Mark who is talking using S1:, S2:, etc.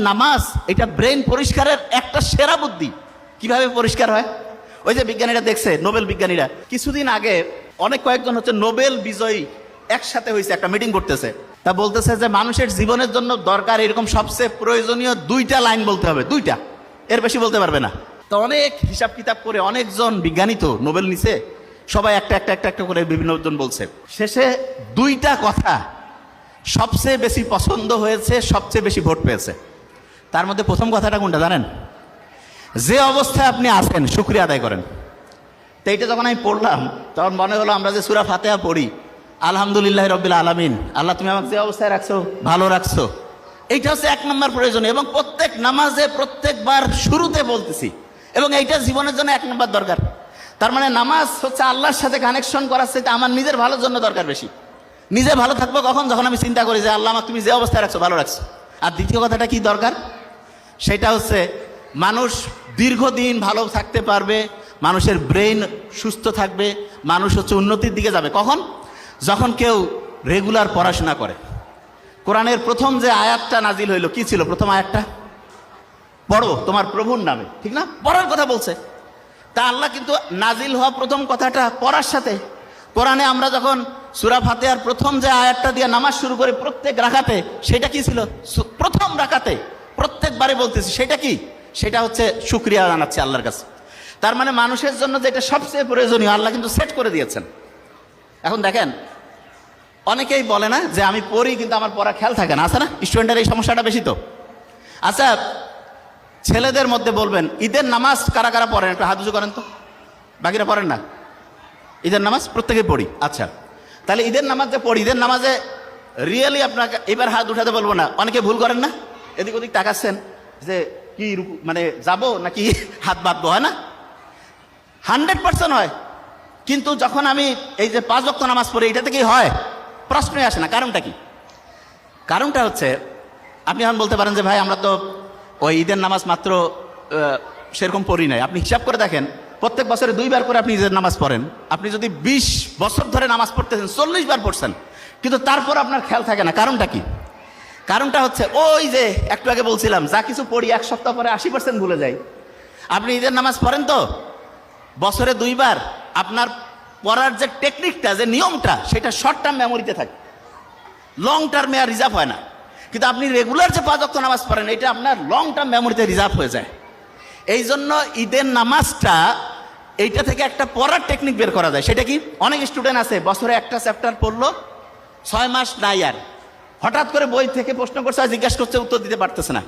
S1: নামাজ এটা ব্রেন পরিষ্কারের একটা সেরা বুদ্ধি। কিভাবে পরিষ্কার হয়? ওই যে বিজ্ঞানীরা দেখছে, নোবেল বিজ্ঞানীরা কিছুদিন আগে কয়েকজন হচ্ছে নোবেল বিজয়ী একসাথে হয়েছে, একটা মিটিং করতেছে। তা বলতেছে যে মানুষের জীবনের জন্য দরকার এরকম সবচেয়ে প্রয়োজনীয় 2টা লাইন বলতে হবে, 2টা, এর বেশি বলতে পারবে না। তো অনেক হিসাব কিতাব করে অনেকজন বিজ্ঞানী তো নোবেল নিছে, সবাই একটা করে বিভিন্ন জন বলছে। শেষে 2টা কথা সবচেয়ে বেশি পছন্দ হয়েছে, সবচেয়ে বেশি ভোট পেয়েছে। তার মধ্যে প্রথম কথাটা কোনটা জানেন? যে অবস্থায় আপনি আছেন শুকরিয়া আদায় করেন। তো এইটা যখন আমি পড়লাম তখন মনে হলো আমরা যে সূরা ফাতিহা পড়ি, আলহামদুলিল্লাহ রাব্বিল আলামিন, আল্লাহ তুমি আমাকে যে অবস্থায় রাখছো ভালো রাখছো, এইটা হচ্ছে 1 নম্বর প্রয়োজন এবং প্রত্যেক নামাজে প্রত্যেকবার শুরুতে বলতেছি, এবং এইটা জীবনের জন্য 1 নম্বর দরকার। তার মানে নামাজ হচ্ছে আল্লাহর সাথে কানেকশন করার চাইতে আমার নিজের ভালোর জন্য দরকার বেশি। নিজে ভালো থাকবো কখন? যখন আমি চিন্তা করি যে আল্লাহ আমাকে তুমি যে অবস্থায় রাখছো ভালো রাখছো। আর দ্বিতীয় কথাটা কি দরকার? সেটা হচ্ছে মানুষ দীর্ঘদিন ভালো থাকতে পারবে, মানুষের ব্রেন সুস্থ থাকবে, মানুষ হচ্ছে উন্নতির দিকে যাবে কখন? যখন কেউ রেগুলার পড়াশোনা করে। কোরআনের প্রথম যে আয়াতটা নাজিল হইল, কি ছিল প্রথম আয়াতটা? পড়ো তোমার প্রভুর নামে, ঠিক না? পড়ার কথা বলছে। তা আল্লাহ কিন্তু নাজিল হওয়া প্রথম কথাটা পড়ার সাথে। কোরআনে আমরা যখন সূরা ফাতিহার প্রথম যে আয়াতটা দিয়ে নামাজ শুরু করি প্রত্যেক রাকাতে, সেটা কি ছিল? প্রথম রাকাতে প্রত্যেকবারে বলতেছি, সেটা কি? সেটা হচ্ছে শুকরিয়া জানাচ্ছে আল্লাহর কাছে। তার মানে মানুষের জন্য যেটা সবচেয়ে প্রয়োজনীয় আল্লাহ কিন্তু সেট করে দিয়েছেন। এখন দেখেন, অনেকেই বলে না যে আমি পড়ি কিন্তু আমার পড়া খেয়াল থাকে না, আছে না? স্টুডেন্টের এই সমস্যাটা বেশি তো। আচ্ছা, ছেলেদের মধ্যে বলবেন ঈদের নামাজ কারা কারা পড়েন? একটু হাত উঁচু করেন তো। বাকিরা পড়েন না? ঈদের নামাজ প্রত্যেকেই পড়ি। আচ্ছা, তাহলে ঈদের নামাজ যে পড়ি, ঈদের নামাজে রিয়েলি আপনাকে এবার হাত উঠাতে বলবো না, অনেকে ভুল করেন না? এদিক ওদিক তাকাচ্ছেন যে কি মানে যাবো নাকি হাত বাঁধবো, হয় না? 100% হয়। কিন্তু যখন আমি এই যে 5 ওয়াক্ত নামাজ পড়ি, এটা থেকেই হয়, প্রশ্নই আসে না। কারণটা কি? কারণটা হচ্ছে আপনি এখন বলতে পারেন যে ভাই আমরা তো ওই ঈদের নামাজ মাত্র সেরকম পড়ি নাই। আপনি হিসাব করে দেখেন, প্রত্যেক বছরে 2 বার করে আপনি ঈদের নামাজ পড়েন। আপনি যদি 20 বছর ধরে নামাজ পড়তেছেন, 40 বার পড়ছেন, কিন্তু তারপর আপনার খেয়াল থাকে না। কারণটা কি? কারণটা হচ্ছে ওই যে একটু আগে বলছিলাম, যা কিছু পড়ি 1 সপ্তাহ পরে 80% ভুলে যাই। আপনি ঈদের নামাজ পড়েন তো বছরে 2 বার, আপনার পড়ার যে টেকনিকটা, যে নিয়মটা, সেটা শর্ট টার্ম মেমোরিতে থাকে, লং টার্মে আর রিজার্ভ হয় না। কিন্তু আপনি রেগুলার যে 5 ওয়াক্ত নামাজ পড়েন, এটা আপনার লং টার্ম মেমোরিতে রিজার্ভ হয়ে যায়। এই জন্য ঈদের নামাজটা এইটা থেকে একটা পড়ার টেকনিক বের করা যায়। সেটা কি? অনেক স্টুডেন্ট আছে বছরে একটা চ্যাপ্টার পড়লো, 6 মাস নাই, আর হঠাৎ করে বই থেকে প্রশ্ন করছে, জিজ্ঞাসা করছে, উত্তর দিতে পারতেছে না।